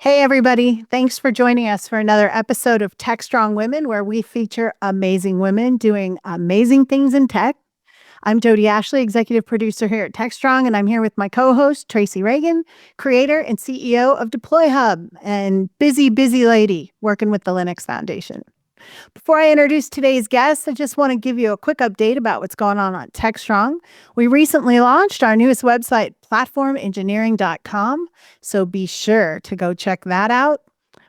Hey, everybody. Thanks for joining us for another episode of Tech.Strong.Women, where we feature amazing women doing amazing things in tech. I'm Jody Ashley, executive producer here at Tech.Strong, and I'm here with my co-host, Tracy Reagan, creator and CEO of Deploy Hub, and busy lady working with the Linux Foundation. Before I introduce today's guest, I just want to give you a quick update about what's going on Tech.Strong. We recently launched our newest website, platformengineering.com, so be sure to go check that out.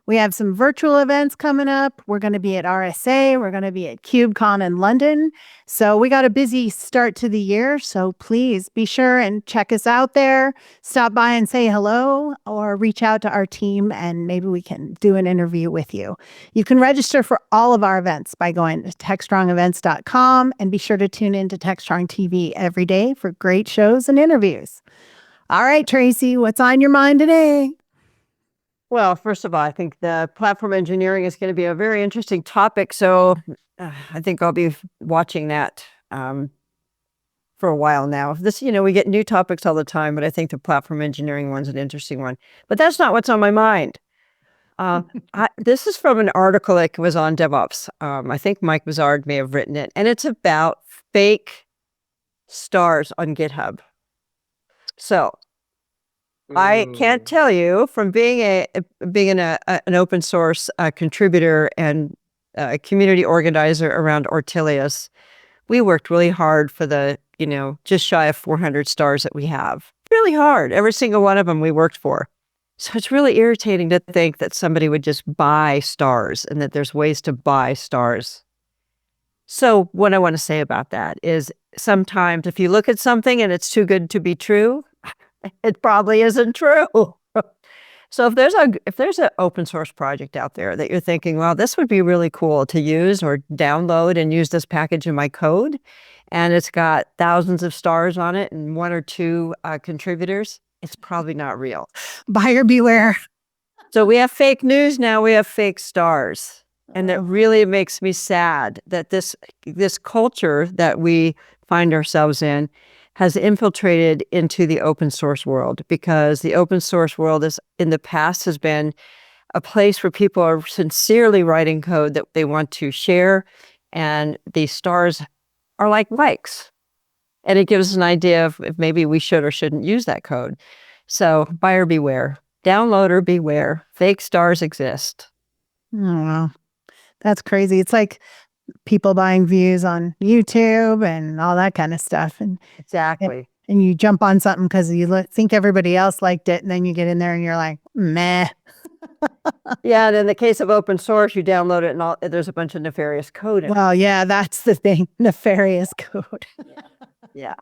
We have some virtual events coming up. We're going to be at RSA. We're going to be at KubeCon in London. So we got a busy start to the year. So please be sure and check us out there. Stop by and say hello or reach out to our team and maybe we can do an interview with you. You can register for all of our events by going to techstrongevents.com and be sure to tune into Tech.Strong TV every day for great shows and interviews. All right, Tracy, what's on your mind today? Well, first of all, I think the platform engineering is going to be a very interesting topic. So I think I'll be watching that for a while now. We get new topics all the time, but I think the platform engineering one's an interesting one. But that's not what's on my mind. This is from an article that was on DevOps. I think Mike Bazard may have written it, and it's about fake stars on GitHub. So I can't tell you from being an open source contributor and a community organizer around Ortelius, we worked really hard for the, just shy of 400 stars that we have. Really hard. Every single one of them we worked for. So it's really irritating to think that somebody would just buy stars and that there's ways to buy stars. So what I want to say about that is sometimes if you look at something and it's too good to be true, it probably isn't true. So if there's an open source project out there that you're thinking, well, this would be really cool to use or download and use this package in my code, and it's got thousands of stars on it and one or two contributors, it's probably not real. Buyer beware. So we have fake news now. We have fake stars. And that really makes me sad that this culture that we find ourselves in has infiltrated into the open source world, because the open source world in the past has been a place where people are sincerely writing code that they want to share, and these stars are like likes. And it gives us an idea of if maybe we should or shouldn't use that code. So buyer beware, downloader beware, fake stars exist. Oh, wow. That's crazy. It's like people buying views on YouTube and all that kind of stuff. And exactly. And you jump on something because you think everybody else liked it, and then you get in there and you're like, meh. Yeah, and in the case of open source, you download it and there's a bunch of nefarious code in it. Well, yeah, that's the thing. Nefarious code. Yeah.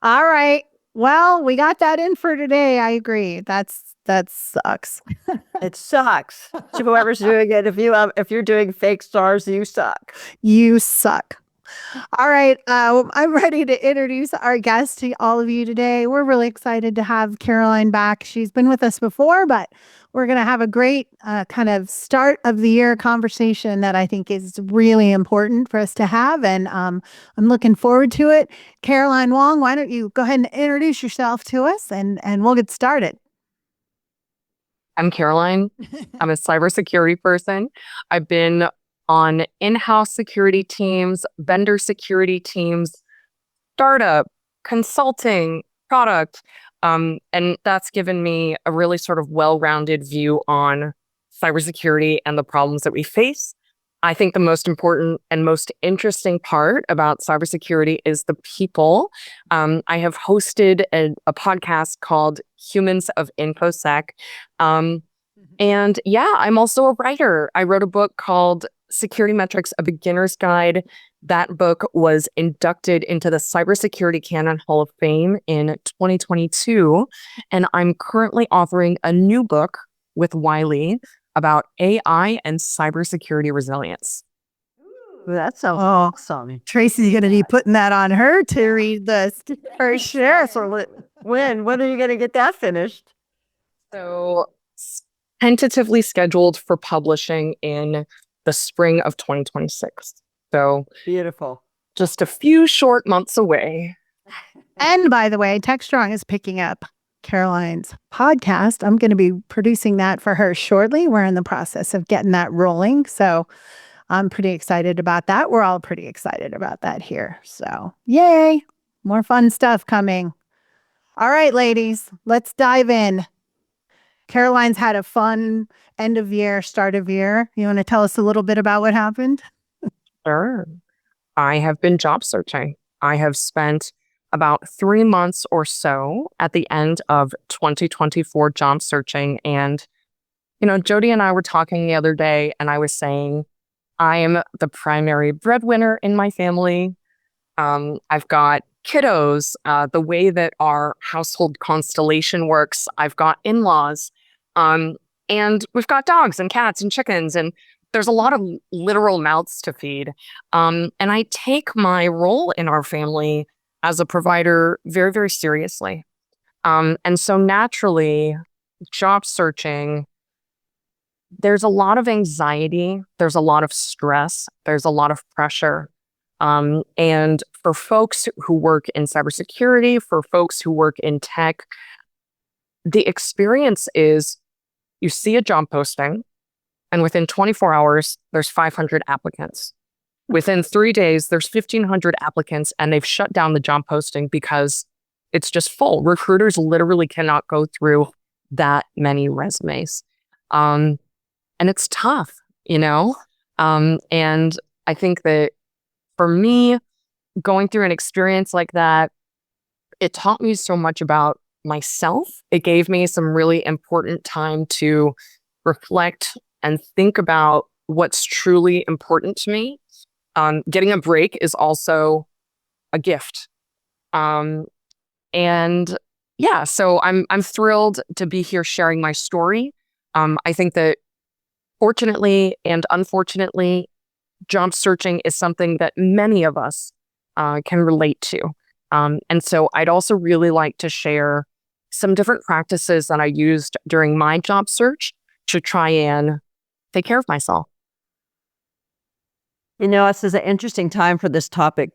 All right. Well, we got that in for today. I agree. That sucks. It sucks. So whoever's doing it, if you're doing fake stars, you suck. You suck. All right. I'm ready to introduce our guest to all of you today. We're really excited to have Caroline back. She's been with us before, but we're going to have a great kind of start of the year conversation that I think is really important for us to have. And I'm looking forward to it. Caroline Wong, why don't you go ahead and introduce yourself to us and we'll get started. I'm Caroline. I'm a cybersecurity person. I've been on in-house security teams, vendor security teams, startup, consulting, product. And that's given me a really sort of well-rounded view on cybersecurity and the problems that we face. I think the most important and most interesting part about cybersecurity is the people. I have hosted a podcast called Humans of InfoSec. And yeah, I'm also a writer. I wrote a book called Security Metrics, A Beginner's Guide. That book was inducted into the Cybersecurity Canon Hall of Fame in 2022. And I'm currently authoring a new book with Wiley about AI and cybersecurity resilience. Ooh, that's so awesome. Tracy's going to be putting that on her to read this for sure. So when are you going to get that finished? So tentatively scheduled for publishing in the spring of 2026. So beautiful. Just a few short months away. And by the way, Tech.Strong is picking up Caroline's podcast. I'm going to be producing that for her shortly. We're in the process of getting that rolling. So I'm pretty excited about that. We're all pretty excited about that here. So yay, more fun stuff coming. All right, ladies, let's dive in. Caroline's had a fun end of year, start of year. You want to tell us a little bit about what happened? Sure. I have been job searching. I have spent about 3 months or so at the end of 2024 job searching. And, Jody and I were talking the other day, and I was saying, I am the primary breadwinner in my family. I've got kiddos, the way that our household constellation works. I've got in-laws, and we've got dogs and cats and chickens, and there's a lot of literal mouths to feed. And I take my role in our family as a provider very, very seriously. And so naturally, job searching, there's a lot of anxiety, there's a lot of stress, there's a lot of pressure. And for folks who work in cybersecurity, for folks who work in tech, the experience is you see a job posting, and within 24 hours, there's 500 applicants. Within 3 days, there's 1,500 applicants, and they've shut down the job posting because it's just full. Recruiters literally cannot go through that many resumes. And it's tough, And I think that for me, going through an experience like that, it taught me so much about myself. It gave me some really important time to reflect and think about what's truly important to me. Getting a break is also a gift. And yeah, so I'm thrilled to be here sharing my story. I think that fortunately and unfortunately, job searching is something that many of us can relate to. And so I'd also really like to share some different practices that I used during my job search to try and take care of myself. This is an interesting time for this topic.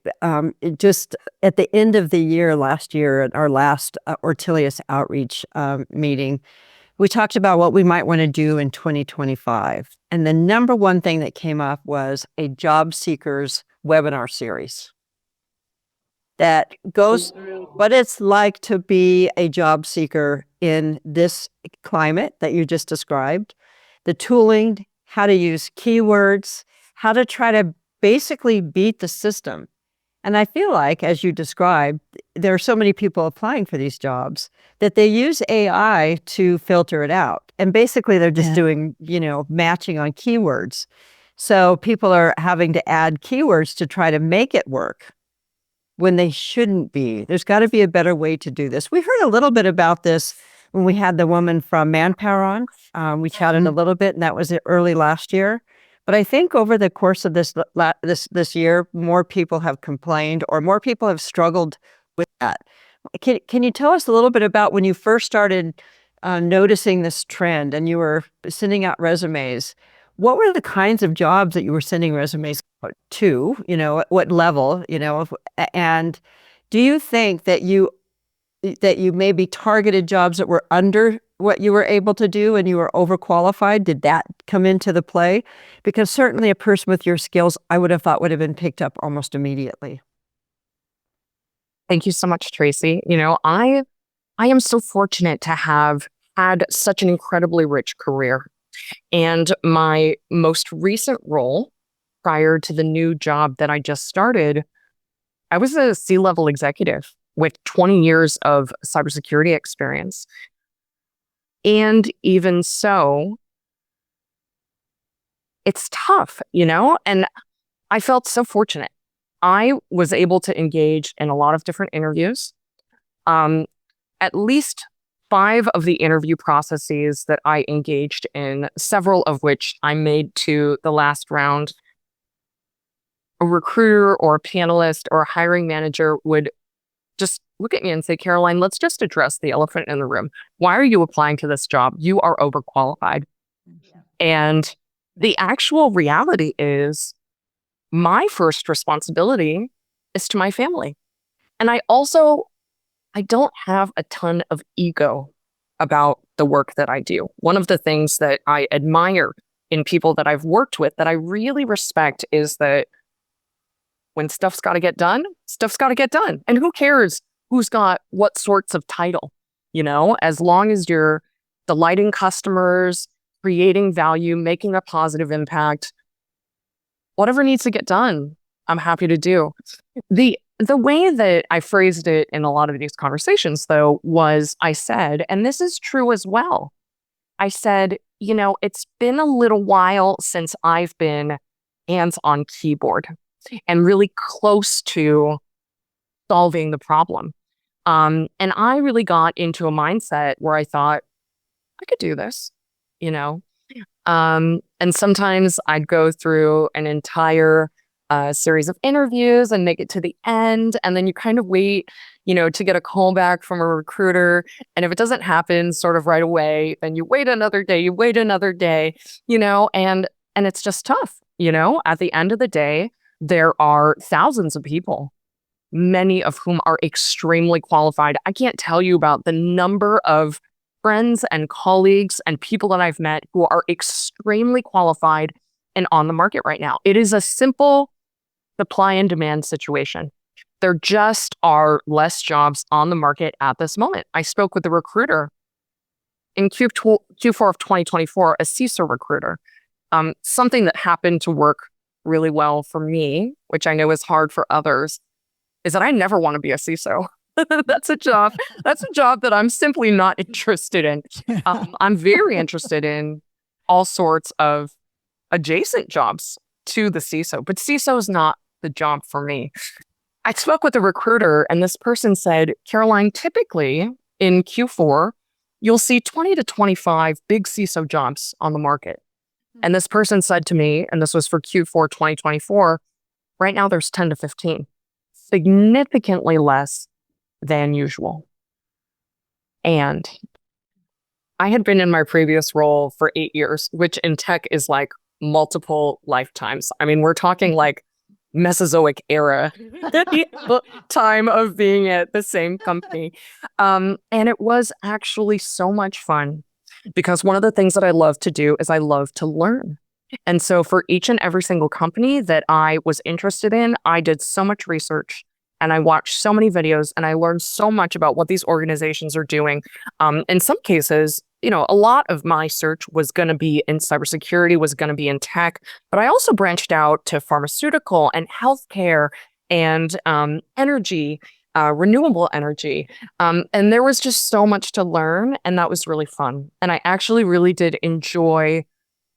Just at the end of the year, last year, at our last Ortelius outreach meeting, we talked about what we might want to do in 2025. And the number one thing that came up was a job seekers webinar series that goes through what it's like to be a job seeker in this climate that you just described, the tooling, how to use keywords, how to try to basically beat the system. And I feel like, as you described, there are so many people applying for these jobs that they use AI to filter it out. And basically they're just doing, matching on keywords. So people are having to add keywords to try to make it work when they shouldn't be. There's got to be a better way to do this. We heard a little bit about this when we had the woman from Manpower on. We chatted a little bit, and that was early last year. But I think over the course of this year, more people have complained, or more people have struggled with that. Can you tell us a little bit about when you first started noticing this trend and you were sending out resumes? What were the kinds of jobs that you were sending resumes to? At what level? And do you think that you maybe targeted jobs that were under what you were able to do and you were overqualified? Did that come into the play? Because certainly a person with your skills, I would have thought would have been picked up almost immediately. Thank you so much, Tracy. I am so fortunate to have had such an incredibly rich career. And my most recent role prior to the new job that I just started, I was a C-level executive with 20 years of cybersecurity experience. And even so, it's tough, and I felt so fortunate. I was able to engage in a lot of different interviews. At least 5 of the interview processes that I engaged in, several of which I made to the last round, a recruiter or a panelist or a hiring manager would just look at me and say, Caroline, let's just address the elephant in the room. Why are you applying to this job? You are overqualified. Yeah. And the actual reality is my first responsibility is to my family. And I also I don't have a ton of ego about the work that I do. One of the things that I admire in people that I've worked with that I really respect is that when stuff's got to get done, stuff's got to get done. And who cares who's got what sorts of title, as long as you're delighting customers, creating value, making a positive impact, whatever needs to get done, I'm happy to do. The way that I phrased it in a lot of these conversations, though, was I said, and this is true as well, I said, it's been a little while since I've been hands on keyboard and really close to solving the problem. And I really got into a mindset where I thought, I could do this, and sometimes I'd go through an entire series of interviews and make it to the end. And then you kind of wait, to get a call back from a recruiter. And if it doesn't happen sort of right away, then you wait another day, and it's just tough. At the end of the day, there are thousands of people, many of whom are extremely qualified. I can't tell you about the number of friends and colleagues and people that I've met who are extremely qualified and on the market right now. It is a simple supply and demand situation. There just are less jobs on the market at this moment. I spoke with a recruiter in Q4 of 2024, a CISO recruiter. Something that happened to work really well for me, which I know is hard for others, is that I never want to be a CISO. That's a job that I'm simply not interested in. I'm very interested in all sorts of adjacent jobs to the CISO, but CISO is not the job for me. I spoke with a recruiter and this person said, Caroline, typically in Q4, you'll see 20 to 25 big CISO jobs on the market. And this person said to me, and this was for Q4 2024, right now there's 10 to 15, significantly less than usual. And I had been in my previous role for 8 years, which in tech is like multiple lifetimes. I mean, we're talking like Mesozoic era time of being at the same company. And it was actually so much fun because one of the things that I love to do is I love to learn. And so for each and every single company that I was interested in, I did so much research and I watched so many videos and I learned so much about what these organizations are doing. In some cases, a lot of my search was going to be in cybersecurity, was going to be in tech, but I also branched out to pharmaceutical and healthcare and energy, renewable energy. And there was just so much to learn, and that was really fun. And I actually really did enjoy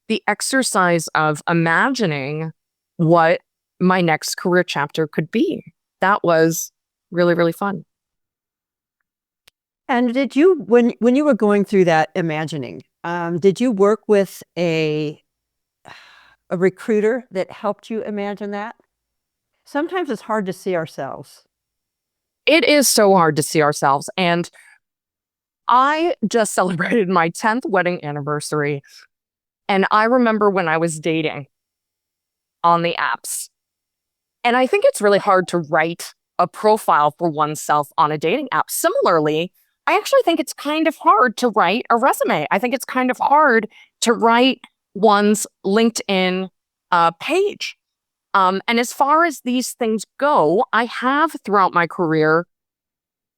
the exercise of imagining what my next career chapter could be. That was really, really fun. And did you, when you were going through that imagining, did you work with a recruiter that helped you imagine that? Sometimes it's hard to see ourselves. It is so hard to see ourselves. And I just celebrated my 10th wedding anniversary. And I remember when I was dating on the apps. And I think it's really hard to write a profile for oneself on a dating app. Similarly, I actually think it's kind of hard to write a resume. I think it's kind of hard to write one's LinkedIn page. And as far as these things go, I have throughout my career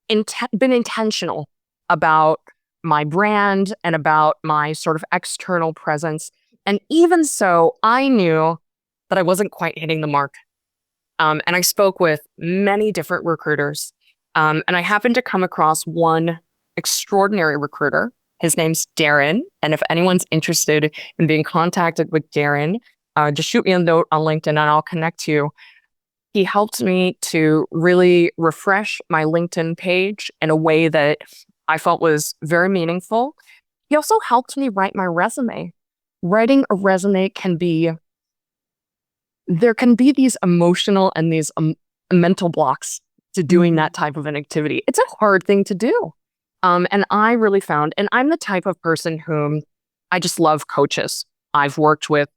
been intentional about my brand and about my sort of external presence. And even so, I knew that I wasn't quite hitting the mark. And I spoke with many different recruiters. And I happened to come across one extraordinary recruiter. His name's Darren. And if anyone's interested in being contacted with Darren, just shoot me a note on LinkedIn and I'll connect you. He helped me to really refresh my LinkedIn page in a way that I felt was very meaningful. He also helped me write my resume. Writing a resume there can be these emotional and these mental blocks to doing that type of an activity. It's a hard thing to do. And I really found, and I'm the type of person whom I just love coaches. I've worked with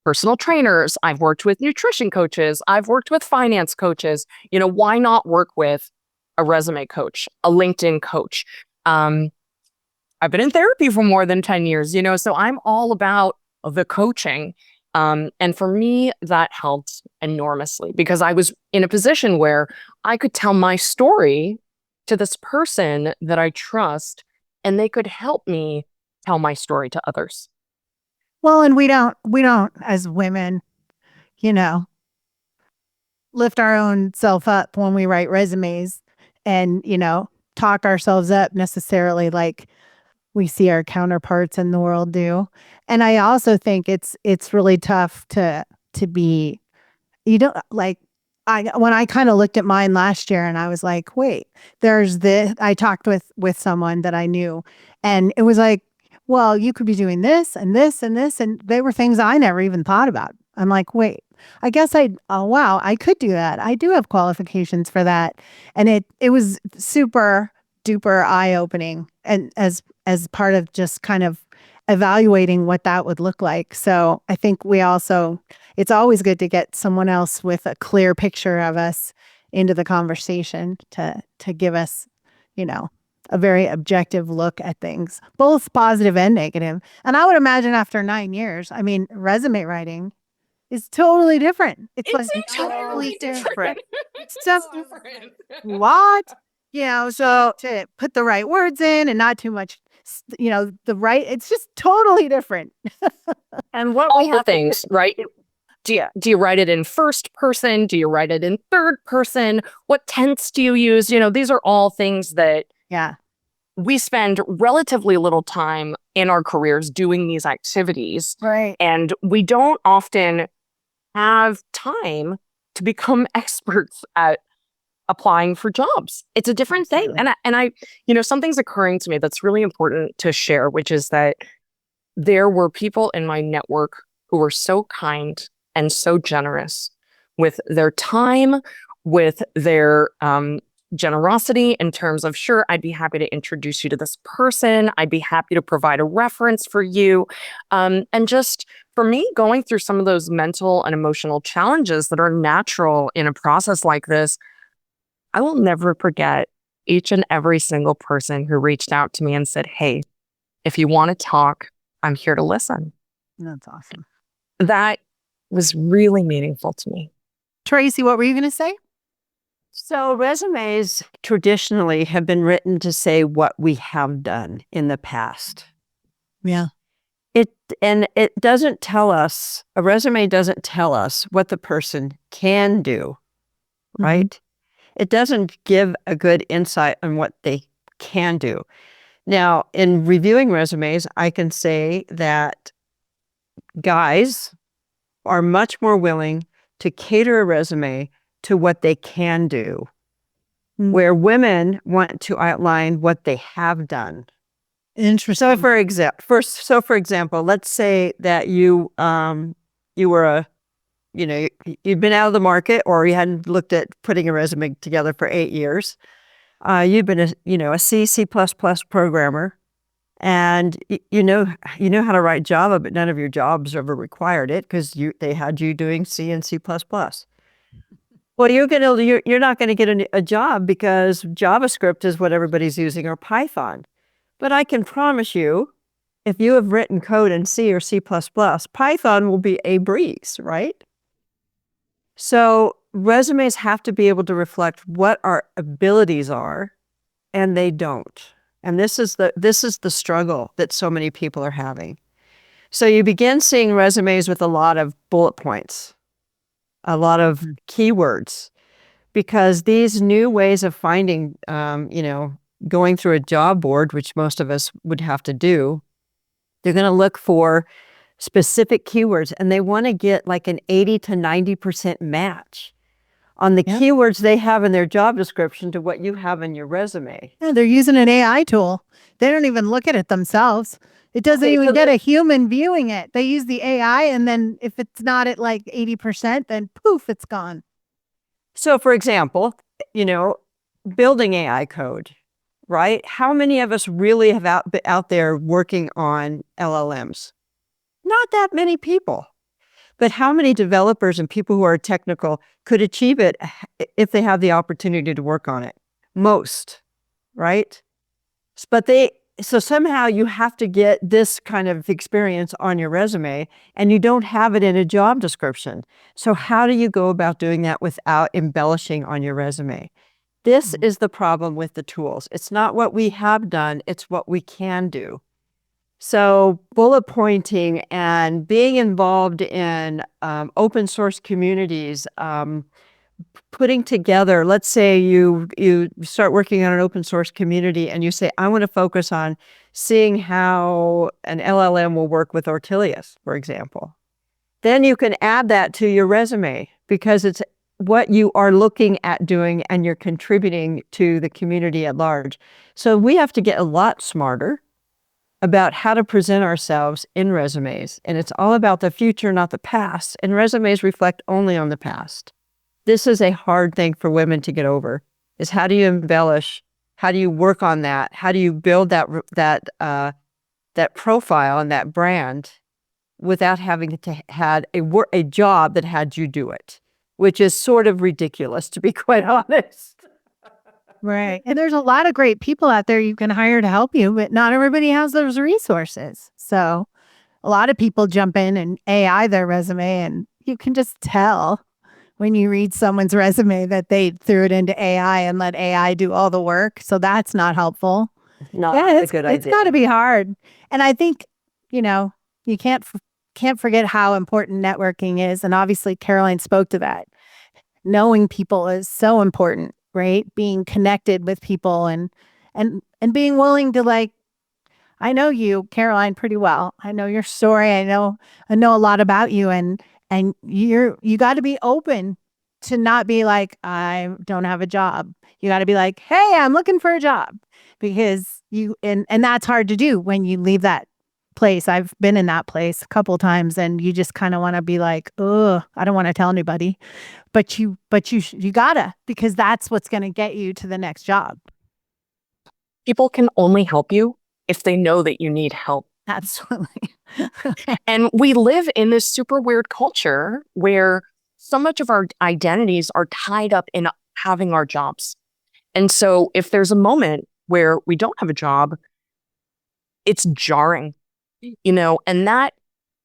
personal trainers. I've worked with nutrition coaches. I've worked with finance coaches. Why not work with a resume coach, a LinkedIn coach. I've been in therapy for more than 10 years, so I'm all about the coaching. And for me, that helped enormously because I was in a position where I could tell my story to this person that I trust, and they could help me tell my story to others. Well, and we don't as women, you know, lift our own self up when we write resumes and, talk ourselves up necessarily like we see our counterparts in the world do. And I also think it's really tough to be you don't like when I kind of looked at mine last year and I was like, wait, there's this. I talked with someone that I knew and it was like, well, you could be doing this and this and this. And they were things I never even thought about. I'm like, wait, I guess oh wow, I could do that. I do have qualifications for that. And it was super duper eye opening and as part of just kind of evaluating what that would look like. So I think it's always good to get someone else with a clear picture of us into the conversation to give us, a very objective look at things, both positive and negative. And I would imagine after 9 years, I mean, resume writing is totally different. It's like entirely different. It's just what? So to put the right words in and not too much, it's just totally different. And what All the things, right? Do you write it in first person? Do you write it in third person? What tense do you use? These are all things that Yeah. we spend relatively little time in our careers doing these activities. Right. And we don't often have time to become experts at applying for jobs. It's a different thing. And I, something's occurring to me that's really important to share, which is that there were people in my network who were so kind and so generous with their time, with their generosity in terms of, sure, I'd be happy to introduce you to this person. I'd be happy to provide a reference for you. And just for me, going through some of those mental and emotional challenges that are natural in a process like this, I will never forget each and every single person who reached out to me and said, hey, if you want to talk, I'm here to listen. That's awesome. That was really meaningful to me. Tracy, what were you going to say? So resumes traditionally have been written to say what we have done in the past. Yeah. It doesn't tell us, a resume doesn't tell us what the person can do, right? Mm-hmm. It doesn't give a good insight on what they can do. Now, in reviewing resumes, I can say that guys are much more willing to cater a resume to what they can do, where women want to outline what they have done. Interesting. So, for example, let's say that you were you'd been out of the market, or you hadn't looked at putting a resume together for 8 years. You've been a C++ programmer, and you know how to write Java, but none of your jobs ever required it because they had you doing C and C++. Well, you're not going to get a job because JavaScript is what everybody's using, or Python. But I can promise you, if you have written code in C or C++, Python will be a breeze, right? So resumes have to be able to reflect what our abilities are, and they don't. And this is the struggle that so many people are having. So you begin seeing resumes with a lot of bullet points, a lot of keywords, because these new ways of finding, going through a job board, which most of us would have to do, they're going to look for specific keywords, and they want to get like an 80 to 90% match on the keywords they have in their job description to what you have in your resume. Yeah, they're using an AI tool. They don't even look at it themselves. It doesn't even get a human viewing it. They use the AI, and then if it's not at like 80%, then poof, it's gone. So, for example, building AI code, right? How many of us really have out there working on LLMs? Not that many people. But how many developers and people who are technical could achieve it if they have the opportunity to work on it? most, right? So somehow you have to get this kind of experience on your resume, and you don't have it in a job description. So how do you go about doing that without embellishing on your resume? This is the problem with the tools. It's not what we have done, it's what we can do. So bullet pointing and being involved in open source communities, putting together, let's say you start working on an open source community and you say, I want to focus on seeing how an LLM will work with Ortelius, for example. Then you can add that to your resume because it's what you are looking at doing and you're contributing to the community at large. So we have to get a lot smarter about how to present ourselves in resumes. And it's all about the future, not the past. And resumes reflect only on the past. This is a hard thing for women to get over, is how do you embellish? How do you work on that? How do you build that profile and that brand without having to had a job that had you do it, which is sort of ridiculous, to be quite honest. Right. And there's a lot of great people out there you can hire to help you, but not everybody has those resources. So a lot of people jump in and AI their resume, and you can just tell when you read someone's resume that they threw it into AI and let AI do all the work. So that's not helpful. Not a good idea. It's got to be hard. And I think, you can't forget how important networking is. And obviously Caroline spoke to that. Knowing people is so important, right? Being connected with people and being willing to I know you, Caroline, pretty well. I know your story. I know a lot about you, and you got to be open to not be like, I don't have a job. You got to be like, hey, I'm looking for a job, because and that's hard to do when you leave that place. I've been in that place a couple times, and you just kind of want to be like, oh, I don't want to tell anybody, but you gotta, because that's what's going to get you to the next job. People can only help you if they know that you need help. Absolutely. And we live in this super weird culture where so much of our identities are tied up in having our jobs. And so if there's a moment where we don't have a job, it's jarring, and that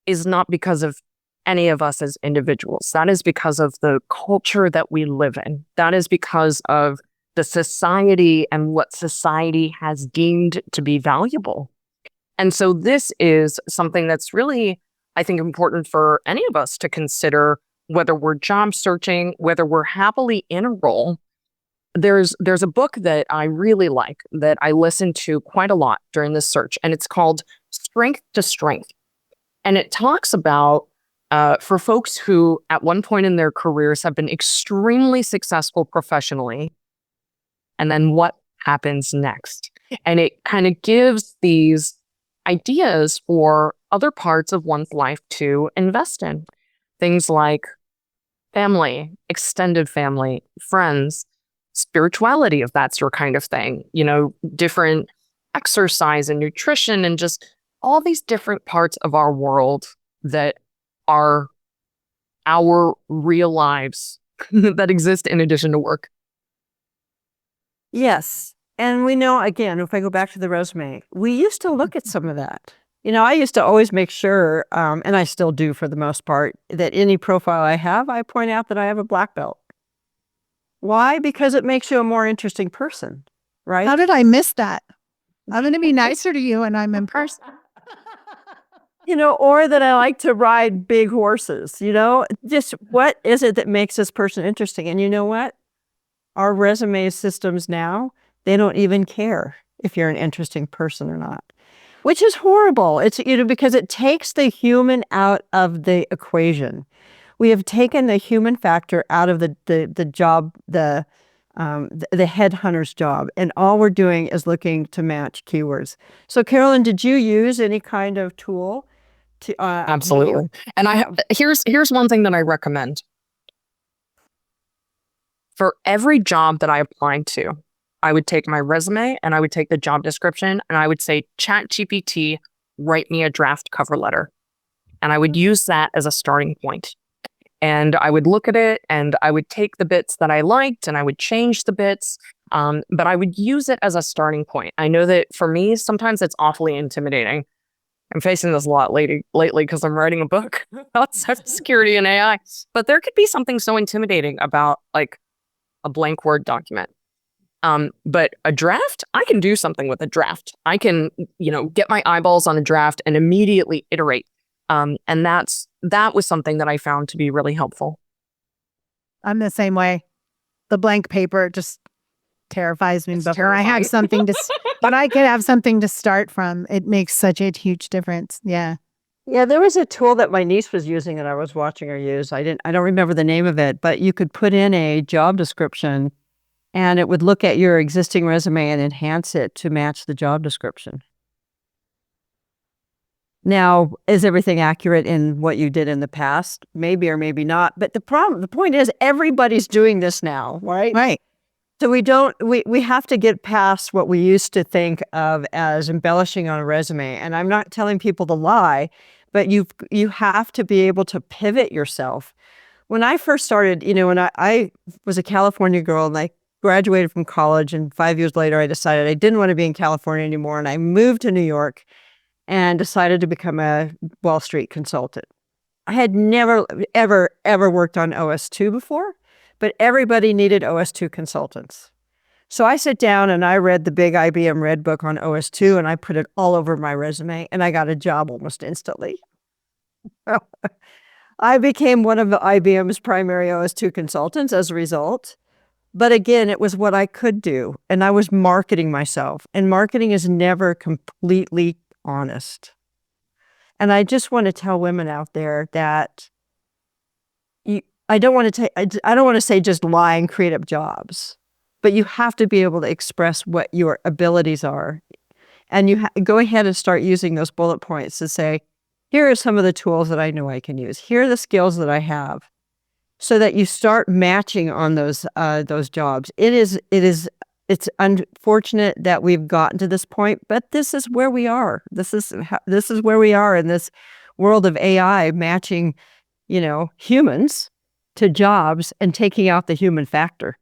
is not because of any of us as individuals. That is because of the culture that we live in. That is because of the society and what society has deemed to be valuable. And so this is something that's really, I think, important for any of us to consider, whether we're job searching, whether we're happily in a role. There's a book that I really like that I listen to quite a lot during this search, and it's called Strength to Strength. And it talks about for folks who at one point in their careers have been extremely successful professionally, and then what happens next. And it kind of gives these ideas for other parts of one's life to invest in. Things like family, extended family, friends, spirituality, if that's your kind of thing, different exercise and nutrition, and just all these different parts of our world that are our real lives that exist in addition to work. Yes. And we know, again, if I go back to the resume, we used to look at some of that. I used to always make sure, and I still do for the most part, that any profile I have, I point out that I have a black belt. Why? Because it makes you a more interesting person, right? How did I miss that? I'm going to be nicer to you when I'm in person. Or that I like to ride big horses, just what is it that makes this person interesting? And you know what? Our resume systems now, they don't even care if you're an interesting person or not, which is horrible. It's, because it takes the human out of the equation. We have taken the human factor out of the job, the headhunter's job, and all we're doing is looking to match keywords. So, Carolyn, did you use any kind of tool to? Absolutely. And here's one thing that I recommend. For every job that I applied to, I would take my resume and I would take the job description and I would say, ChatGPT, write me a draft cover letter. And I would use that as a starting point. And I would look at it and I would take the bits that I liked and I would change the bits. But I would use it as a starting point. I know that for me, sometimes it's awfully intimidating. I'm facing this a lot lately because I'm writing a book about cybersecurity and AI. But there could be something so intimidating about like a blank Word document. But a draft, I can do something with a draft. I can, get my eyeballs on a draft and immediately iterate. And that was something that I found to be really helpful. I'm the same way. The blank paper just terrifies me. But I have something but I could have something to start from. It makes such a huge difference. Yeah. Yeah, there was a tool that my niece was using and I was watching her use. I don't remember the name of it, but you could put in a job description and it would look at your existing resume and enhance it to match the job description. Now, is everything accurate in what you did in the past? Maybe or maybe not. But the point is everybody's doing this now, right? Right. So we have to get past what we used to think of as embellishing on a resume. And I'm not telling people to lie, but you have to be able to pivot yourself. When I first started, when I was a California girl and I graduated from college, and 5 years later, I decided I didn't want to be in California anymore. And I moved to New York and decided to become a Wall Street consultant. I had never, ever, ever worked on OS2 before, but everybody needed OS2 consultants. So I sat down and I read the big IBM Red Book on OS2 and I put it all over my resume and I got a job almost instantly. I became one of IBM's primary OS2 consultants as a result. But again, it was what I could do. And I was marketing myself. And marketing is never completely honest. And I just want to tell women out there that I don't want to say just lie and create up jobs, but you have to be able to express what your abilities are. And you go ahead and start using those bullet points to say, here are some of the tools that I know I can use. Here are the skills that I have, so that you start matching on those jobs. It's unfortunate that we've gotten to this point, but this is where we are. This is where we are in this world of AI matching, humans to jobs and taking out the human factor.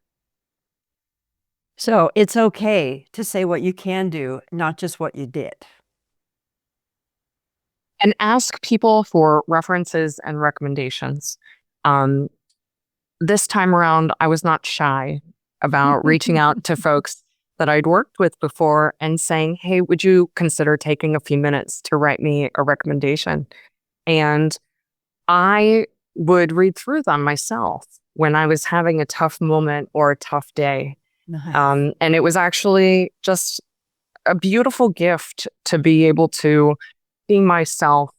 So it's okay to say what you can do, not just what you did. And ask people for references and recommendations. This time around, I was not shy about reaching out to folks that I'd worked with before and saying, hey, would you consider taking a few minutes to write me a recommendation? And I would read through them myself when I was having a tough moment or a tough day. Nice. And it was actually just a beautiful gift to be able to see myself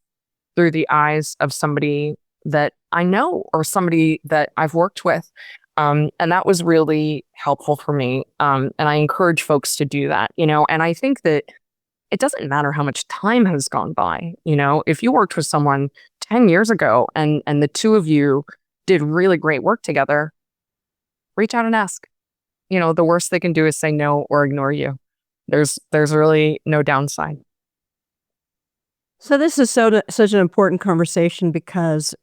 through the eyes of somebody that I know or somebody that I've worked with. And that was really helpful for me. And I encourage folks to do that, and I think that it doesn't matter how much time has gone by. If you worked with someone 10 years ago and the two of you did really great work together, reach out and ask. The worst they can do is say no or ignore you. There's really no downside. So this is such an important conversation because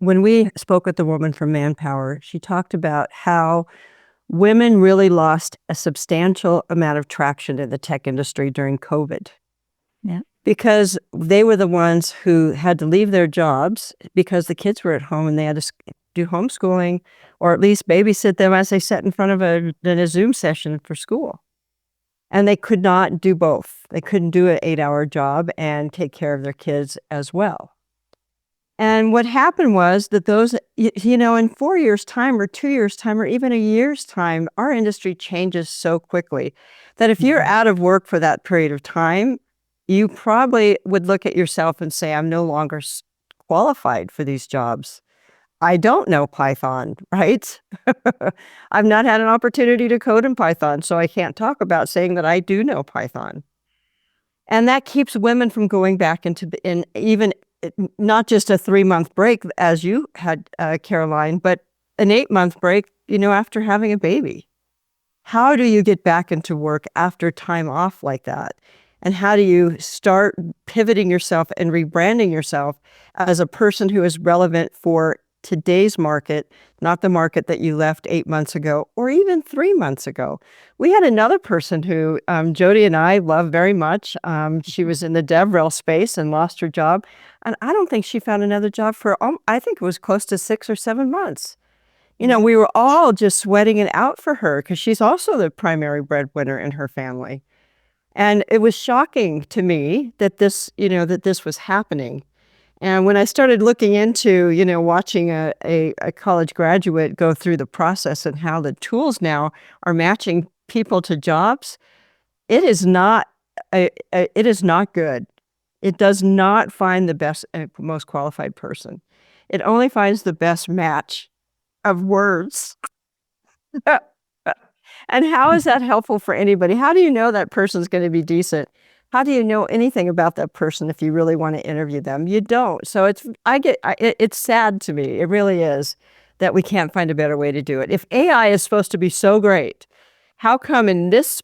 when we spoke with the woman from Manpower, she talked about how women really lost a substantial amount of traction in the tech industry during COVID. Yeah. Because they were the ones who had to leave their jobs because the kids were at home and they had to do homeschooling or at least babysit them as they sat in front of a Zoom session for school. And they could not do both. They couldn't do an 8-hour job and take care of their kids as well. And what happened was that those, in 4 years' time or 2 years' time or even a year's time, our industry changes so quickly that if you're out of work for that period of time, you probably would look at yourself and say, I'm no longer qualified for these jobs. I don't know Python, right? I've not had an opportunity to code in Python, so I can't talk about saying that I do know Python. And that keeps women from going back into even not just a 3-month break as you had, Caroline, but an 8-month break, after having a baby. How do you get back into work after time off like that? And how do you start pivoting yourself and rebranding yourself as a person who is relevant for today's market, not the market that you left 8 months ago or even 3 months ago. We had another person who Jody and I love very much. She was in the DevRel space and lost her job. And I don't think she found another job for, I think it was close to 6 or 7 months. We were all just sweating it out for her because she's also the primary breadwinner in her family. And it was shocking to me that this was happening. And when I started looking into, watching a college graduate go through the process and how the tools now are matching people to jobs, it is not good. It does not find the best, most qualified person. It only finds the best match of words. And how is that helpful for anybody? How do you know that person's going to be decent? How do you know anything about that person if you really want to interview them? You don't. So it's sad to me. It really is that we can't find a better way to do it. If AI is supposed to be so great, how come in this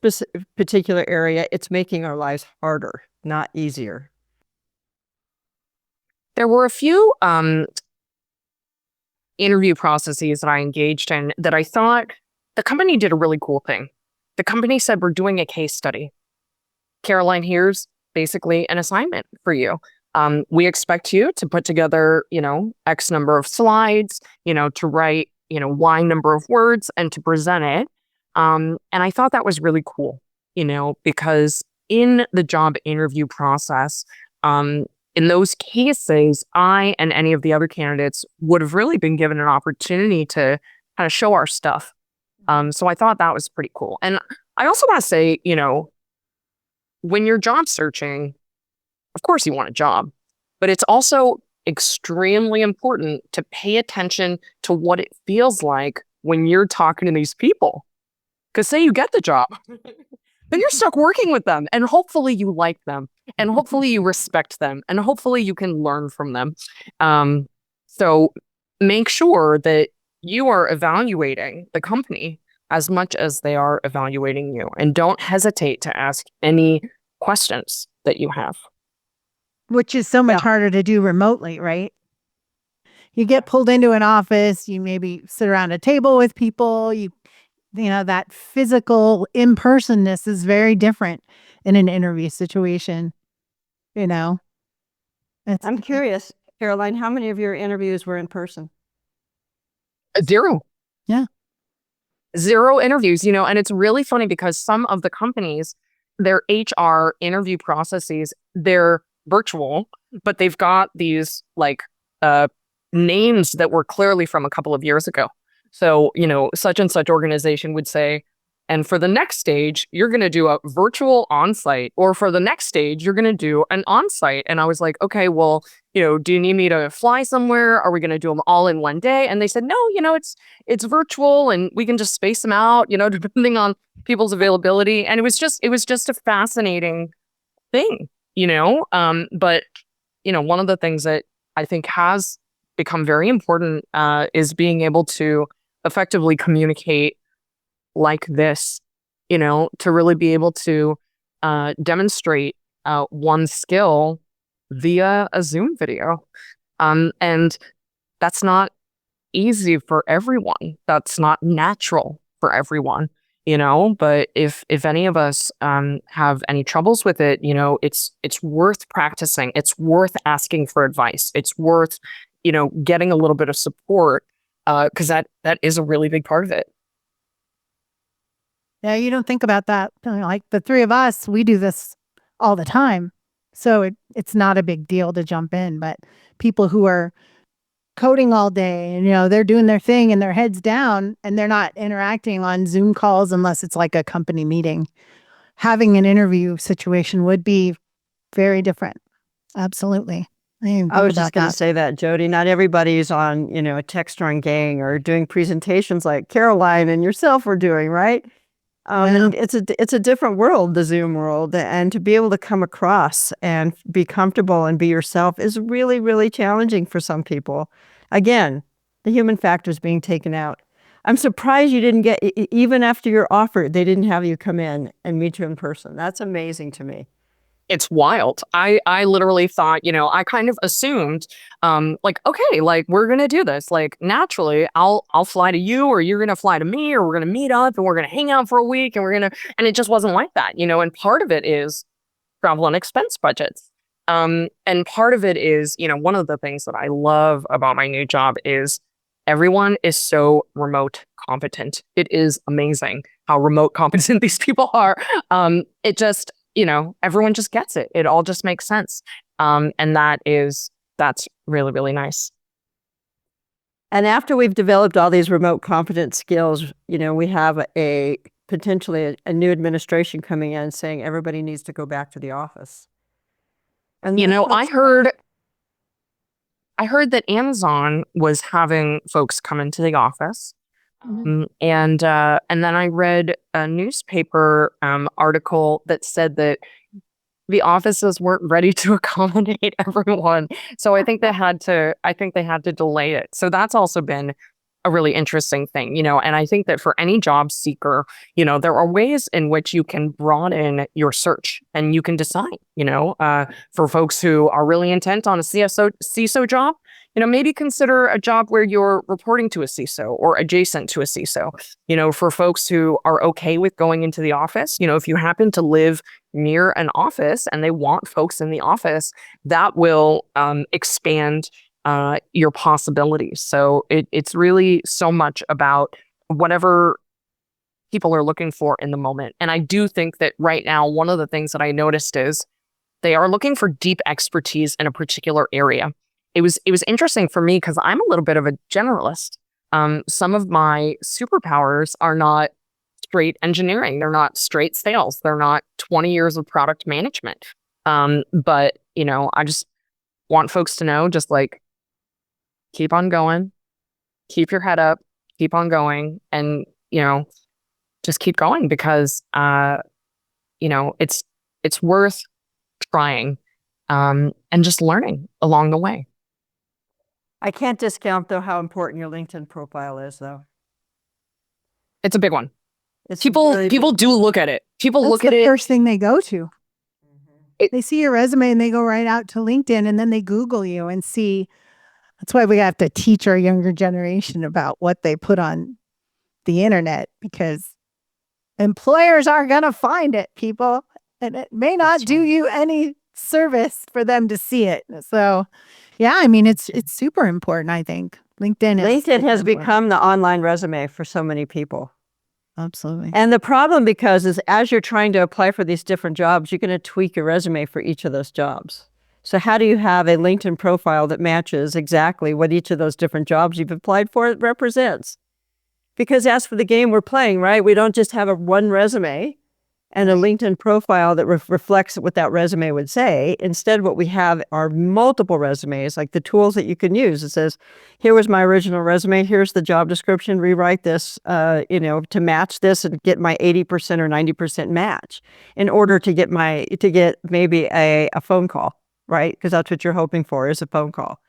particular area it's making our lives harder, not easier? There were a few interview processes that I engaged in that I thought the company did a really cool thing. The company said, we're doing a case study. Caroline, here's basically an assignment for you. We expect you to put together, X number of slides, to write, Y number of words and to present it. And I thought that was really cool, because in the job interview process, in those cases, I and any of the other candidates would have really been given an opportunity to kind of show our stuff. So I thought that was pretty cool. And I also want to say, when you're job searching, of course you want a job, but it's also extremely important to pay attention to what it feels like when you're talking to these people. Because say you get the job, then you're stuck working with them, and hopefully you like them, and hopefully you respect them, and hopefully you can learn from them. So make sure that you are evaluating the company as much as they are evaluating you, and don't hesitate to ask any questions that you have. Which is so much harder to do remotely, right? You get pulled into an office, you maybe sit around a table with people, that physical in-personness is very different in an interview situation, I'm curious, Caroline, how many of your interviews were in person? 0. Yeah. 0 interviews, and it's really funny because some of the companies, their HR interview processes, they're virtual, but they've got these names that were clearly from a couple of years ago. So, such and such organization would say, and for the next stage, you're going to do a virtual on-site, or for the next stage, you're going to do an on-site. And I was like, okay, well, do you need me to fly somewhere? Are we going to do them all in one day? And they said, no, it's virtual and we can just space them out, depending on people's availability. And it was just a fascinating thing, but, one of the things that I think has become very important is being able to effectively communicate like this, to really be able to demonstrate one skill via a Zoom video. And that's not easy for everyone. That's not natural for everyone, but if any of us have any troubles with it, it's worth practicing. It's worth asking for advice. It's worth, getting a little bit of support, because that is a really big part of it. Yeah, you don't think about that. Like the three of us, we do this all the time. So it's not a big deal to jump in. But people who are coding all day and, they're doing their thing and their heads down and they're not interacting on Zoom calls unless it's like a company meeting. Having an interview situation would be very different. Absolutely. I was just going to say that, Jody, not everybody's on, a Tech.Strong gang or doing presentations like Caroline and yourself were doing, right? It's a different world, the Zoom world, and to be able to come across and be comfortable and be yourself is really, really challenging for some people. Again, the human factor is being taken out. I'm surprised you didn't get, even after your offer, they didn't have you come in and meet you in person. That's amazing to me. It's wild. I literally thought, I kind of assumed, like, okay, like we're gonna do this. Like naturally, I'll fly to you, or you're gonna fly to me, or we're gonna meet up and we're gonna hang out for a week, and it just wasn't like that, and part of it is travel and expense budgets. And part of it is, one of the things that I love about my new job is everyone is so remote competent. It is amazing how remote competent these people are. It just, everyone just gets it. It all just makes sense. And that's really, really nice. And after we've developed all these remote competence skills, we have potentially a new administration coming in saying everybody needs to go back to the office. And I heard that Amazon was having folks come into the office. And then I read a newspaper article that said that the offices weren't ready to accommodate everyone. So I think they had to delay it. So that's also been a really interesting thing, and I think that for any job seeker, there are ways in which you can broaden your search and you can decide, for folks who are really intent on a CISO job, maybe consider a job where you're reporting to a CISO or adjacent to a CISO. For folks who are okay with going into the office, if you happen to live near an office and they want folks in the office, that will expand your possibilities. So it's really so much about whatever people are looking for in the moment. And I do think that right now, one of the things that I noticed is they are looking for deep expertise in a particular area. It was interesting for me because I'm a little bit of a generalist. Some of my superpowers are not straight engineering. They're not straight sales. They're not 20 years of product management. But, I just want folks to know, just like, keep on going, keep your head up, keep on going, and, just keep going because, it's worth trying, and just learning along the way. I can't discount, though, how important your LinkedIn profile is, though. It's a big one. People do look at it. That's Look at the it. first thing they go to. They see your resume and they go right out to LinkedIn, and then they Google you and see. That's why we have to teach our younger generation about what they put on the internet, because employers are going to find it, people, and it may not do you any service for them to see it. So, yeah, I mean, it's super important, I think. LinkedIn has become the online resume for so many people. Absolutely. And the problem is as you're trying to apply for these different jobs, you're going to tweak your resume for each of those jobs. So how do you have a LinkedIn profile that matches exactly what each of those different jobs you've applied for represents? Because that's for the game we're playing, right? We don't just have one resume and a LinkedIn profile that reflects what that resume would say. Instead, what we have are multiple resumes, like the tools that you can use. It says, here was my original resume. Here's the job description. Rewrite this, to match this and get my 80% or 90% match in order to get maybe a phone call, right? Because that's what you're hoping for, is a phone call.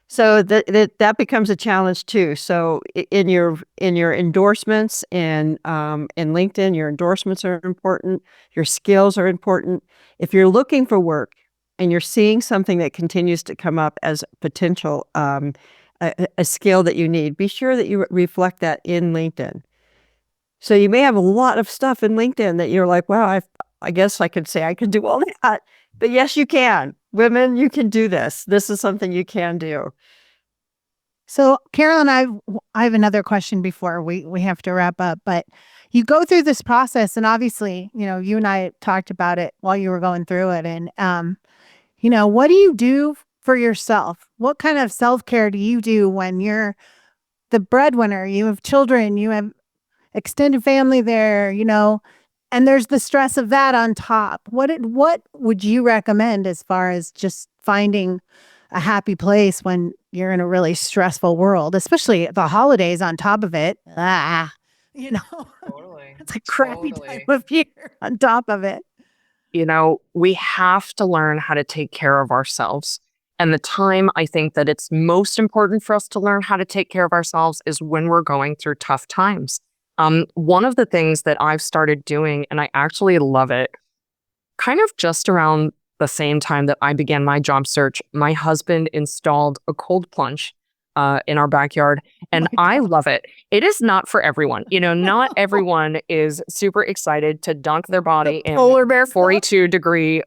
So that becomes a challenge too. So in your endorsements in LinkedIn, your endorsements are important. Your skills are important. If you're looking for work and you're seeing something that continues to come up as potential a skill that you need, be sure that you reflect that in LinkedIn. So you may have a lot of stuff in LinkedIn that you're like, wow, I guess I could say I could do all that. But yes, you can. Women, you can do this. This is something you can do. So, Carolyn, I have another question before we have to wrap up. But you go through this process, and obviously, you and I talked about it while you were going through it. And, what do you do for yourself? What kind of self-care do you do when you're the breadwinner? You have children, you have extended family there, and there's the stress of that on top. What would you recommend as far as just finding a happy place when you're in a really stressful world, especially the holidays on top of it? Totally. It's a crappy time of year on top of it. We have to learn how to take care of ourselves. And the time I think that it's most important for us to learn how to take care of ourselves is when we're going through tough times. One of the things that I've started doing, and I actually love it, kind of just around the same time that I began my job search, my husband installed a cold plunge in our backyard, and I love it. It is not for everyone. Not everyone is super excited to dunk their body in Polar bear 42-degree,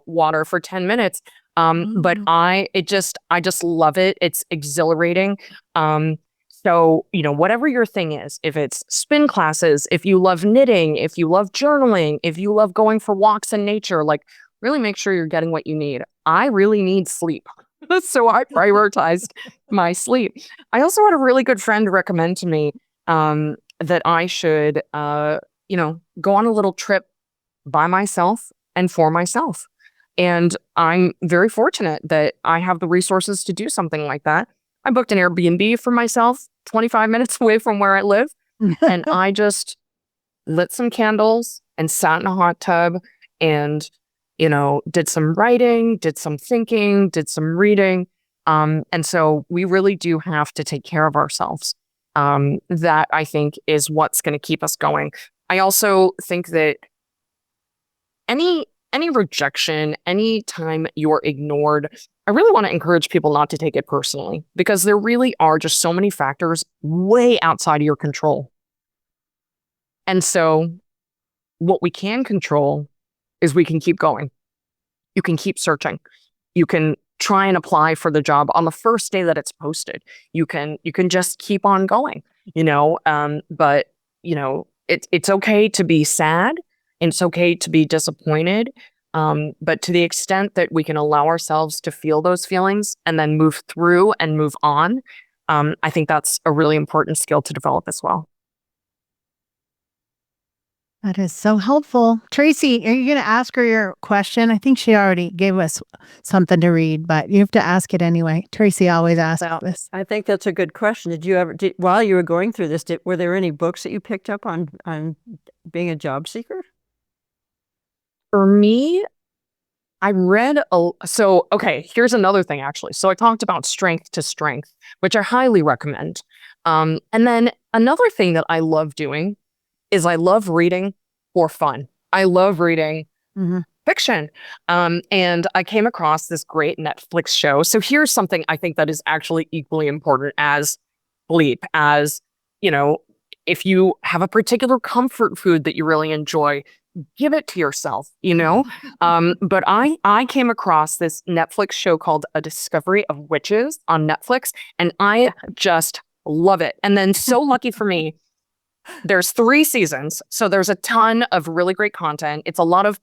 water for 10 minutes. But I just love it. It's exhilarating. So, whatever your thing is, if it's spin classes, if you love knitting, if you love journaling, if you love going for walks in nature, like really make sure you're getting what you need. I really need sleep. So I prioritized my sleep. I also had a really good friend recommend to me that I should, go on a little trip by myself and for myself. And I'm very fortunate that I have the resources to do something like that. I booked an Airbnb for myself, 25 minutes away from where I live. And I just lit some candles and sat in a hot tub and, did some writing, did some thinking, did some reading. And so we really do have to take care of ourselves. That I think is what's going to keep us going. I also think that any rejection, any time you're ignored, I really want to encourage people not to take it personally, because there really are just so many factors way outside of your control. And so what we can control is we can keep going. You can keep searching. You can try and apply for the job on the first day that it's posted. You can just keep on going, but it's okay to be sad. And it's okay to be disappointed. But to the extent that we can allow ourselves to feel those feelings and then move through and move on, I think that's a really important skill to develop as well. That is so helpful. Tracy, are you going to ask her your question? I think she already gave us something to read, but you have to ask it anyway. Tracy always asks this. I think that's a good question. Did you ever, while you were going through this, were there any books that you picked up on being a job seeker? For me, I read okay, here's another thing actually. So I talked about strength to strength, which I highly recommend. And then another thing that I love doing is I love reading for fun. I love reading fiction. And I came across this great Netflix show. So here's something I think that is actually equally important as sleep, as, if you have a particular comfort food that you really enjoy, give it to yourself, But I came across this Netflix show called A Discovery of Witches on Netflix, and I just love it. And then so lucky for me, there's 3 seasons. So there's a ton of really great content. It's a lot of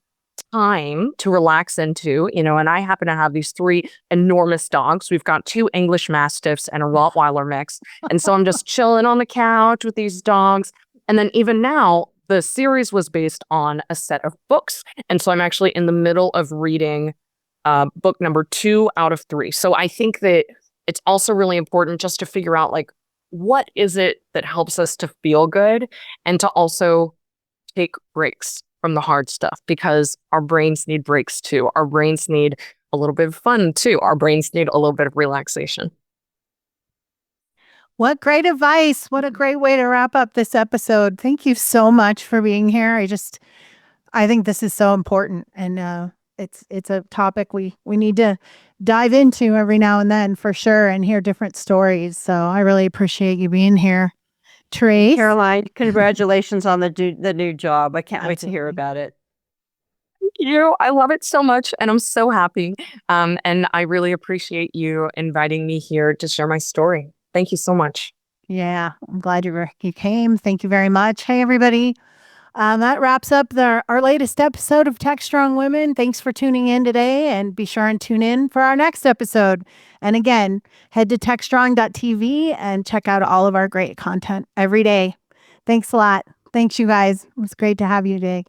time to relax into, and I happen to have these 3 enormous dogs. We've got 2 English Mastiffs and a Rottweiler mix. And so I'm just chilling on the couch with these dogs. And then even now, the series was based on a set of books. And so I'm actually in the middle of reading book number 2 out of 3. So I think that it's also really important just to figure out, like, what is it that helps us to feel good, and to also take breaks from the hard stuff, because our brains need breaks too. Our brains need a little bit of fun too. Our brains need a little bit of relaxation. What great advice. What a great way to wrap up this episode. Thank you so much for being here. I think this is so important, and it's a topic we need to dive into every now and then for sure, and hear different stories. So I really appreciate you being here. Trace. Caroline, congratulations on the new job. I can't wait to hear about it. Thank you. I love it so much, and I'm so happy. And I really appreciate you inviting me here to share my story. Thank you so much. Yeah, I'm glad you came. Thank you very much. Hey, everybody. That wraps up our latest episode of Tech.Strong.Women. Thanks for tuning in today, and be sure and tune in for our next episode. And again, head to Tech.Strong.TV and check out all of our great content every day. Thanks a lot. Thanks, you guys. It was great to have you today.